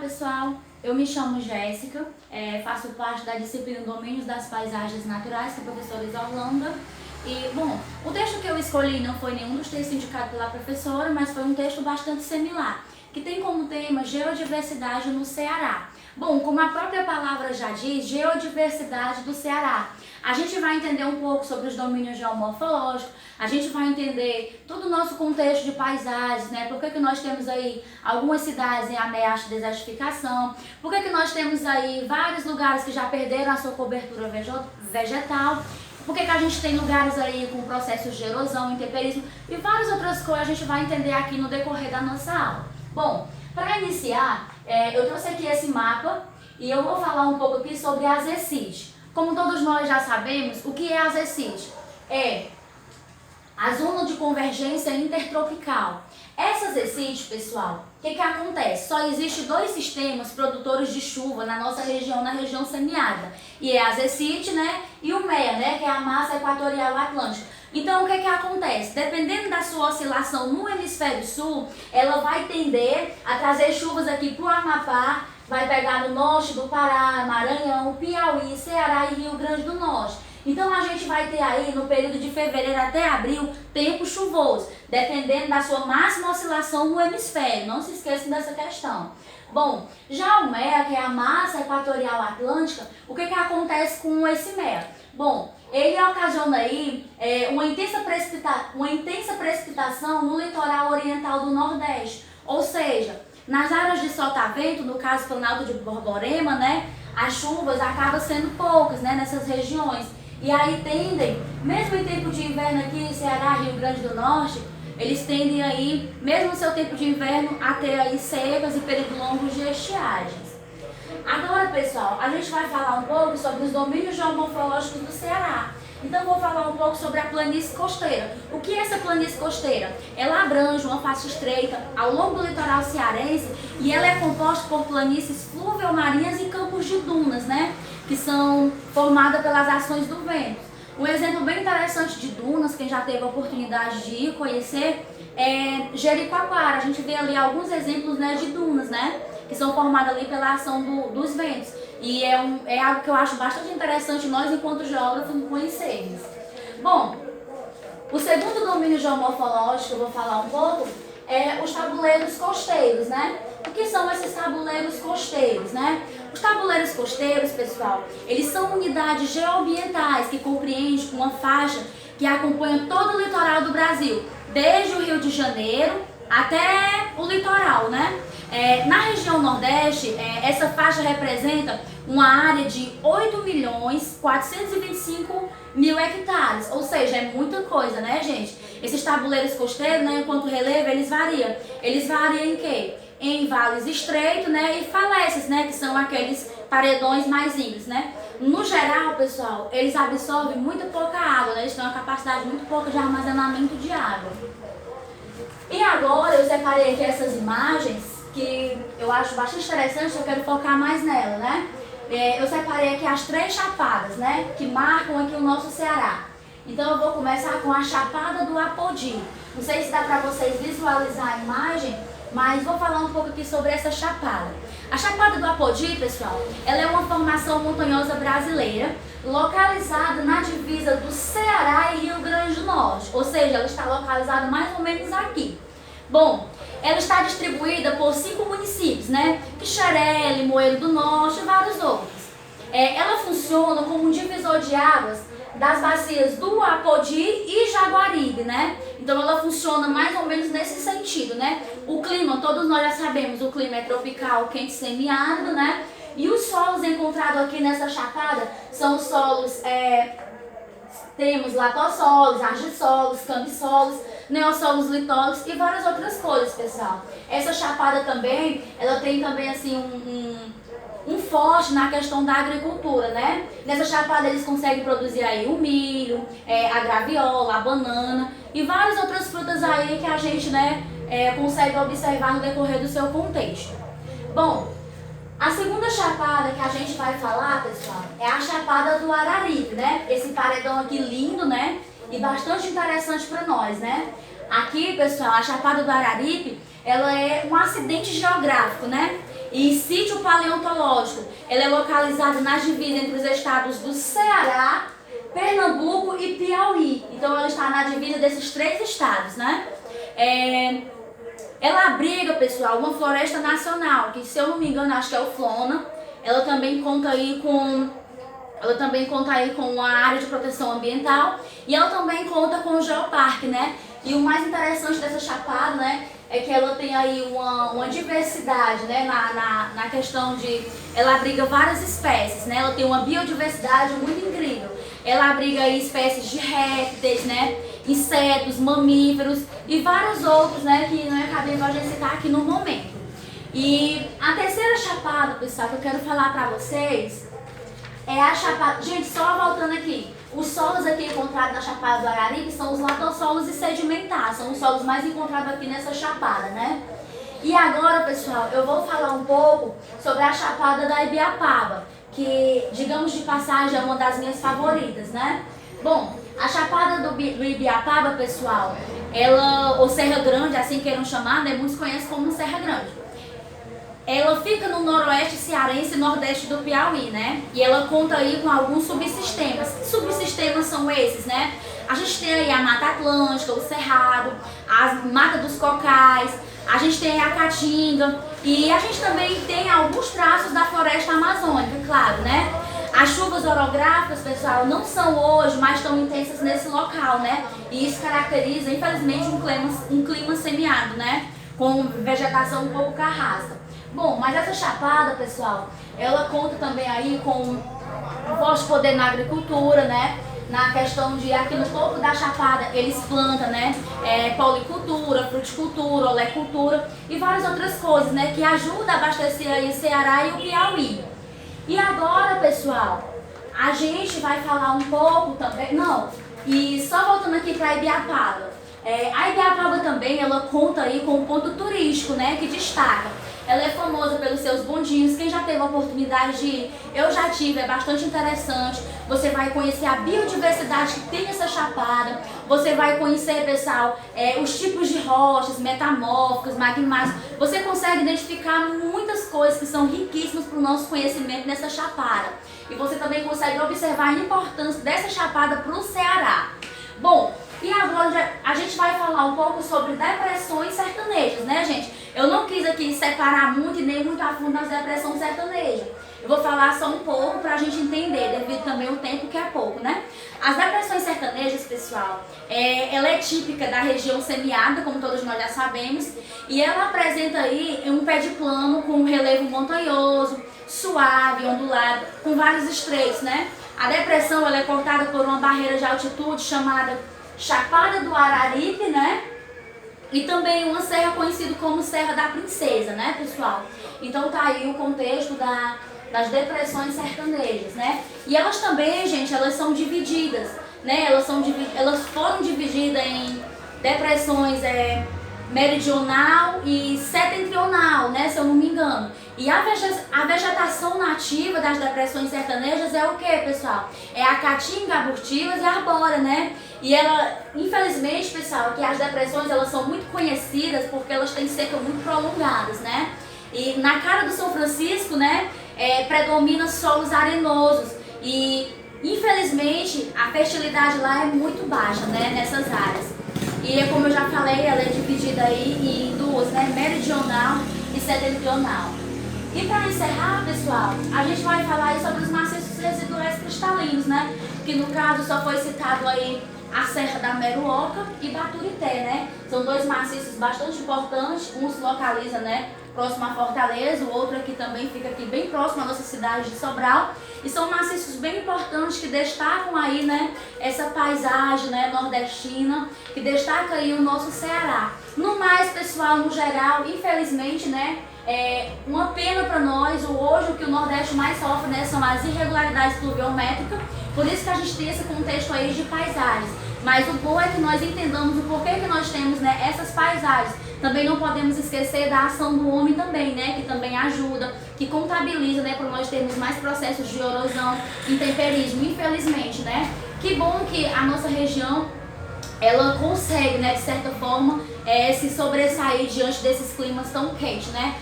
pessoal, eu me chamo Jéssica, faço parte da disciplina Domínios das Paisagens Naturais com a professora Isolanda. E, bom, o texto que eu escolhi não foi nenhum dos textos indicados pela professora, mas foi um texto bastante similar, que tem como tema Geodiversidade no Ceará. Bom, como a própria palavra já diz, Geodiversidade do Ceará. A gente vai entender um pouco sobre os domínios geomorfológicos, a gente vai entender todo o nosso contexto de paisagens, né? Por que nós temos aí algumas cidades em ameaça de desertificação, por que nós temos aí vários lugares que já perderam a sua cobertura vegetal, por que a gente tem lugares aí com processos de erosão, intemperismo e várias outras coisas a gente vai entender aqui no decorrer da nossa aula. Bom, para iniciar, eu trouxe aqui esse mapa e eu vou falar um pouco aqui sobre a ZECIT. Como todos nós já sabemos, o que é a ZECIT? É a Zona de Convergência Intertropical. Essa ZECIT, pessoal, o que acontece? Só existe dois sistemas produtores de chuva na nossa região, na região semiárida. E é a ZECIT, né? E o MEA, né? Que é a Massa Equatorial Atlântica. Então, o que acontece? Dependendo da sua oscilação no hemisfério sul, ela vai tender a trazer chuvas aqui para o Amapá, vai pegar no norte do Pará, Maranhão, Piauí, Ceará e Rio Grande do Norte. Então, a gente vai ter aí, no período de fevereiro até abril, tempo chuvoso, dependendo da sua máxima oscilação no hemisfério. Não se esqueçam dessa questão. Bom, já o MEA, que é a Massa Equatorial Atlântica, o que acontece com esse MEA? Bom, ele ocasiona aí uma intensa precipitação no litoral oriental do Nordeste. Ou seja, nas áreas de sotavento, no caso Planalto de Borborema, né, as chuvas acabam sendo poucas, né, nessas regiões. E aí tendem, mesmo em tempo de inverno aqui em Ceará, Rio Grande do Norte, eles tendem aí, mesmo no seu tempo de inverno, a ter aí secas e períodos longos de estiagens. Agora, pessoal, a gente vai falar um pouco sobre os domínios geomorfológicos do Ceará. Então, vou falar um pouco sobre a planície costeira. O que é essa planície costeira? Ela abrange uma faixa estreita ao longo do litoral cearense e ela é composta por planícies fluvio-marinhas e campos de dunas, né? Que são formadas pelas ações do vento. Um exemplo bem interessante de dunas, quem já teve a oportunidade de ir conhecer, é Jericoacoara. A gente vê ali alguns exemplos, né, de dunas, né? Que são formadas ali pela ação dos ventos. E é algo que eu acho bastante interessante nós, enquanto geógrafos, conhecermos. Bom, o segundo domínio geomorfológico que eu vou falar um pouco é os tabuleiros costeiros, né? O que são esses tabuleiros costeiros, né? Os tabuleiros costeiros, pessoal, eles são unidades geoambientais que compreendem uma faixa que acompanha todo o litoral do Brasil, desde o Rio de Janeiro até o litoral, né? Na região Nordeste, essa faixa representa uma área de 8.425.000 hectares, ou seja, é muita coisa, né, gente? Esses tabuleiros costeiros, né, enquanto relevo, eles variam. Eles variam em quê? Em vales estreitos, né, e falésias, né, que são aqueles paredões mais íngremos, né? No geral, pessoal, eles absorvem muito pouca água, né? Eles têm uma capacidade muito pouca de armazenamento de água. E agora eu separei aqui essas imagens que eu acho bastante interessante, eu quero focar mais nela, né? Eu separei aqui as 3 chapadas, né, que marcam aqui o nosso Ceará. Então eu vou começar com a Chapada do Apodi. Não sei se dá para vocês visualizar a imagem, mas vou falar um pouco aqui sobre essa chapada. A Chapada do Apodi, pessoal, ela é uma formação montanhosa brasileira, localizada na divisa do Ceará e Rio Grande do Norte. Ou seja, ela está localizada mais ou menos aqui. Bom, ela está distribuída por 5 municípios, né? Quixeré, Limoeiro do Norte e vários outros. Ela funciona como um divisor de águas das bacias do Apodi e Jaguaribe, né? Então ela funciona mais ou menos nesse sentido, né? O clima, todos nós já sabemos, o clima é tropical, quente semiárido, né? E os solos encontrados aqui nessa chapada são os solos, temos latossolos, argissolos, cambissolos, neossolos litólicos e várias outras coisas, pessoal. Essa chapada também, ela tem também assim um forte na questão da agricultura, né? Nessa chapada eles conseguem produzir aí o milho, a graviola, a banana e várias outras frutas aí que a gente, né, consegue observar no decorrer do seu contexto. Bom, a segunda chapada que a gente vai falar, pessoal, é a Chapada do Araripe, né? Esse paredão aqui lindo, né? E bastante interessante para nós, né? Aqui, pessoal, a Chapada do Araripe, ela é um acidente geográfico, né? e sítio paleontológico. Ela é localizada na divisa entre os estados do Ceará, Pernambuco e Piauí. Então ela está na divisa desses 3 estados, né? Ela abriga, pessoal, uma floresta nacional, que se eu não me engano acho que é o Flona. Ela também conta aí com uma área de proteção ambiental e ela também conta com o Geoparque, né? E o mais interessante dessa chapada, né, é que ela tem aí uma diversidade, né, na questão de... Ela abriga várias espécies, né? Ela tem uma biodiversidade muito incrível. Ela abriga aí espécies de répteis, né, insetos, mamíferos e vários outros, né, que não é cabível a gente citar aqui no momento. E a terceira chapada, pessoal, que eu quero falar pra vocês é a chapada... Gente, só voltando aqui, os solos aqui encontrados na Chapada do Araripe são os latossolos e sedimentares, são os solos mais encontrados aqui nessa chapada, né? E agora, pessoal, eu vou falar um pouco sobre a Chapada da Ibiapaba, que, digamos de passagem, é uma das minhas favoritas, né? Bom, a Chapada do Ibiapaba, pessoal, ela, ou Serra Grande, assim queiram chamar, né? Muitos conhecem como Serra Grande. Ela fica no noroeste cearense e nordeste do Piauí, né? E ela conta aí com alguns subsistemas. Que subsistemas são esses, né? A gente tem aí a Mata Atlântica, o Cerrado, a Mata dos Cocais, a gente tem a Caatinga e a gente também tem alguns traços da floresta amazônica, claro, né? As chuvas orográficas, pessoal, não são hoje mais tão intensas nesse local, né? E isso caracteriza, infelizmente, um clima semiárido, né? Com vegetação um pouco carrasca. Bom, mas essa chapada, pessoal, ela conta também aí com um forte poder na agricultura, né? Na questão de aqui no topo da chapada eles plantam, né? Policultura, fruticultura, olecultura e várias outras coisas, né? Que ajudam a abastecer aí o Ceará e o Piauí. E agora, pessoal, a gente vai falar um pouco também... Não, e só voltando aqui para Ibiapaba. A Ibiapaba também, ela conta aí com um ponto turístico, né? Que destaca. Ela é famosa pelos seus bondinhos. Quem já teve a oportunidade de ir, eu já tive, é bastante interessante. Você vai conhecer a biodiversidade que tem essa chapada. Você vai conhecer, pessoal, os tipos de rochas, metamórficas, magmáticas. Você consegue identificar muitas coisas que são riquíssimas para o nosso conhecimento nessa chapada. E você também consegue observar a importância dessa chapada para o Ceará. Bom, e agora a gente vai falar um pouco sobre depressões sertanejas, né, gente? Eu não quis aqui separar muito e nem muito a fundo as depressões sertanejas. Eu vou falar só um pouco para a gente entender, devido também ao tempo que é pouco, né? As depressões sertanejas, pessoal, ela é típica da região semiárida, como todos nós já sabemos, e ela apresenta aí um pé de plano com um relevo montanhoso, suave, ondulado, com vários estreitos, né? A depressão ela é cortada por uma barreira de altitude chamada Chapada do Araripe, né? E também uma serra conhecida como Serra da Princesa, né, pessoal? Então tá aí o contexto das depressões sertanejas, né? E elas também, gente, elas são divididas, né? Elas foram divididas em depressões meridional e setentrional, né, se eu não me engano. E a vegetação nativa das depressões sertanejas é o que, pessoal? É a caatinga, abortivas e a arbórea, né? E ela, infelizmente, pessoal, que as depressões elas são muito conhecidas porque elas têm secas muito prolongadas, né? E na cara do São Francisco, né, predomina solos arenosos e, infelizmente, a fertilidade lá é muito baixa, né, nessas áreas. E como eu já falei, ela é dividida aí em duas, né, meridional e setentrional. E para encerrar, pessoal, a gente vai falar aí sobre os maciços residuais cristalinos, né? Que no caso só foi citado aí a Serra da Meruoca e Baturité, né? São dois maciços bastante importantes, um se localiza, né, próximo a Fortaleza, o outro aqui também fica aqui bem próximo à nossa cidade de Sobral. E são maciços bem importantes que destacam aí, né, essa paisagem, né, nordestina, que destaca aí o nosso Ceará. No mais, pessoal, no geral, infelizmente, né, uma pena para nós, hoje o que o Nordeste mais sofre, né, são as irregularidades pluviométricas, por isso que a gente tem esse contexto aí de paisagens. Mas o bom é que nós entendamos o porquê que nós temos, né, essas paisagens. Também não podemos esquecer da ação do homem também, né, que também ajuda, que contabiliza, né, para nós termos mais processos de erosão, intemperismo, infelizmente, né. Que bom que a nossa região, ela consegue, né, de certa forma, se sobressair diante desses climas tão quentes, né.